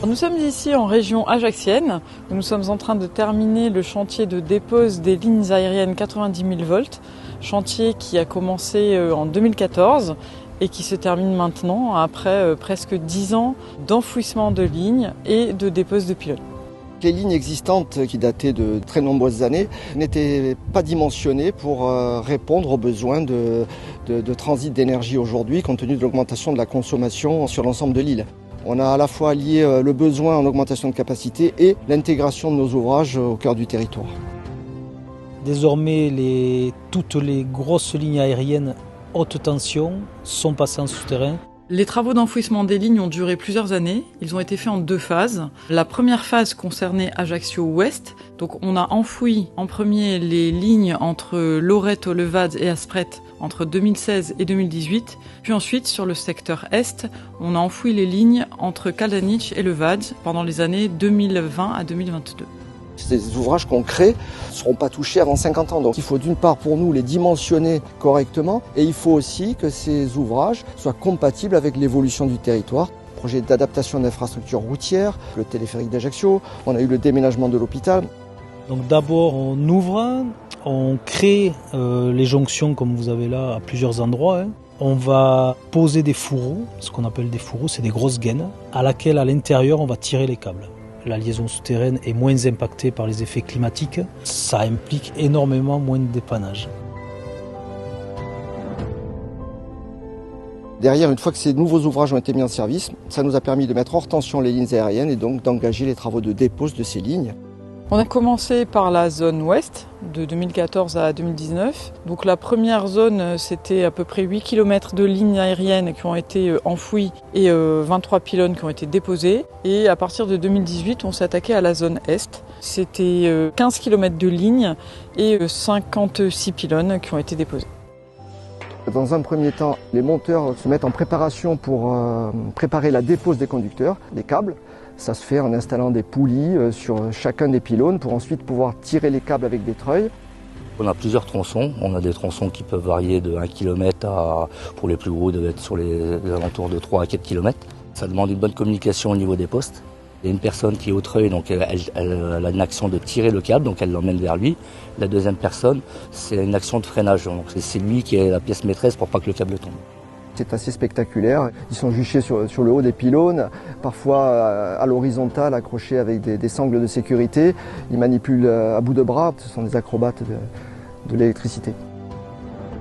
Nous sommes ici en région ajaxienne, où nous sommes en train de terminer le chantier de dépose des lignes aériennes 90 000 volts, chantier qui a commencé en 2014 et qui se termine maintenant après presque 10 ans d'enfouissement de lignes et de dépose de pylônes. Les lignes existantes qui dataient de très nombreuses années n'étaient pas dimensionnées pour répondre aux besoins de transit d'énergie aujourd'hui compte tenu de l'augmentation de la consommation sur l'ensemble de l'île. On a à la fois lié le besoin en augmentation de capacité et l'intégration de nos ouvrages au cœur du territoire. Désormais, toutes les grosses lignes aériennes haute tension sont passées en souterrain. Les travaux d'enfouissement des lignes ont duré plusieurs années. Ils ont été faits en 2 phases. La première phase concernait Ajaccio Ouest. Donc on a enfoui en premier les lignes entre Loreto, Levade et Aspret entre 2016 et 2018. Puis ensuite, sur le secteur Est, on a enfoui les lignes entre Kaldanich et Levade pendant les années 2020 à 2022. Ces ouvrages qu'on crée ne seront pas touchés avant 50 ans. Donc il faut d'une part pour nous les dimensionner correctement et il faut aussi que ces ouvrages soient compatibles avec l'évolution du territoire. Projet d'adaptation d'infrastructures routières, le téléphérique d'Ajaccio, on a eu le déménagement de l'hôpital. Donc d'abord on ouvre, on crée les jonctions comme vous avez là à plusieurs endroits. On va poser des fourreaux, ce qu'on appelle des fourreaux, c'est des grosses gaines, à laquelle à l'intérieur on va tirer les câbles. La liaison souterraine est moins impactée par les effets climatiques. Ça implique énormément moins de dépannage. Derrière, une fois que ces nouveaux ouvrages ont été mis en service, ça nous a permis de mettre hors tension les lignes aériennes et donc d'engager les travaux de dépose de ces lignes. On a commencé par la zone ouest, de 2014 à 2019. Donc la première zone, c'était à peu près 8 km de lignes aériennes qui ont été enfouies et 23 pylônes qui ont été déposés. Et à partir de 2018, on s'est attaqué à la zone est. C'était 15 km de lignes et 56 pylônes qui ont été déposés. Dans un premier temps, les monteurs se mettent en préparation pour préparer la dépose des conducteurs, des câbles. Ça se fait en installant des poulies sur chacun des pylônes pour ensuite pouvoir tirer les câbles avec des treuils. On a plusieurs tronçons. On a des tronçons qui peuvent varier de 1 km à, pour les plus gros, de être sur les alentours de 3 à 4 km. Ça demande une bonne communication au niveau des postes. Il y a une personne qui est au treuil, donc elle a une action de tirer le câble, donc elle l'emmène vers lui. La deuxième personne, c'est une action de freinage. Donc c'est lui qui est la pièce maîtresse pour pas que le câble tombe. C'est assez spectaculaire. Ils sont juchés sur le haut des pylônes, parfois à l'horizontale, accrochés avec des sangles de sécurité. Ils manipulent à bout de bras. Ce sont des acrobates de l'électricité.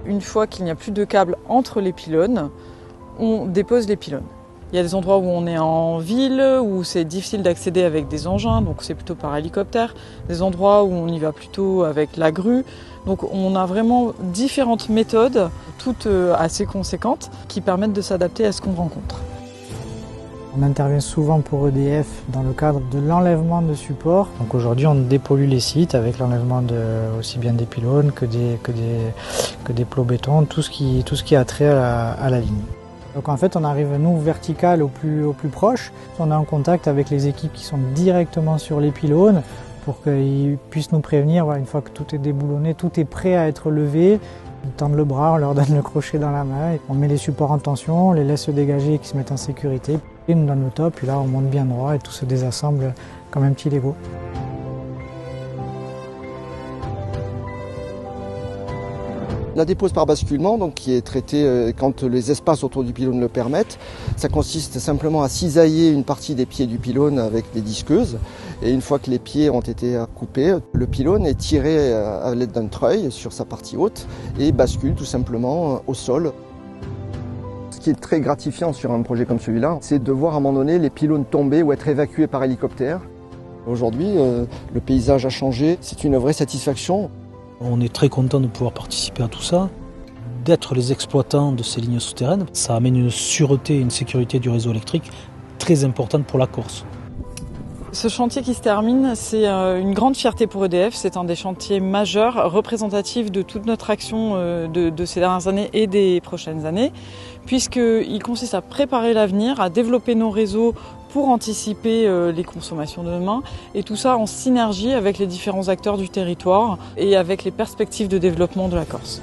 Une fois qu'il n'y a plus de câbles entre les pylônes, on dépose les pylônes. Il y a des endroits où on est en ville, où c'est difficile d'accéder avec des engins, donc c'est plutôt par hélicoptère. Des endroits où on y va plutôt avec la grue. Donc on a vraiment différentes méthodes, toutes assez conséquentes, qui permettent de s'adapter à ce qu'on rencontre. On intervient souvent pour EDF dans le cadre de l'enlèvement de supports. Donc aujourd'hui on dépollue les sites avec l'enlèvement aussi bien des pylônes que des plots béton, tout ce qui a trait à la ligne. Donc en fait on arrive nous vertical au plus proche, on est en contact avec les équipes qui sont directement sur les pylônes pour qu'ils puissent nous prévenir, voilà, une fois que tout est déboulonné, tout est prêt à être levé. Ils tendent le bras, on leur donne le crochet dans la main, et on met les supports en tension, on les laisse se dégager et qu'ils se mettent en sécurité. Ils nous donnent le top, puis là on monte bien droit et tout se désassemble comme un petit Lego. La dépose par basculement, donc, qui est traitée quand les espaces autour du pylône le permettent, ça consiste simplement à cisailler une partie des pieds du pylône avec des disqueuses. Et une fois que les pieds ont été coupés, le pylône est tiré à l'aide d'un treuil sur sa partie haute et bascule tout simplement au sol. Ce qui est très gratifiant sur un projet comme celui-là, c'est de voir à un moment donné les pylônes tomber ou être évacués par hélicoptère. Aujourd'hui, le paysage a changé, c'est une vraie satisfaction. On est très content de pouvoir participer à tout ça, d'être les exploitants de ces lignes souterraines. Ça amène une sûreté et une sécurité du réseau électrique très importante pour la Corse. Ce chantier qui se termine, c'est une grande fierté pour EDF. C'est un des chantiers majeurs représentatifs de toute notre action de ces dernières années et des prochaines années, puisqu'il consiste à préparer l'avenir, à développer nos réseaux pour anticiper les consommations de demain, et tout ça en synergie avec les différents acteurs du territoire et avec les perspectives de développement de la Corse.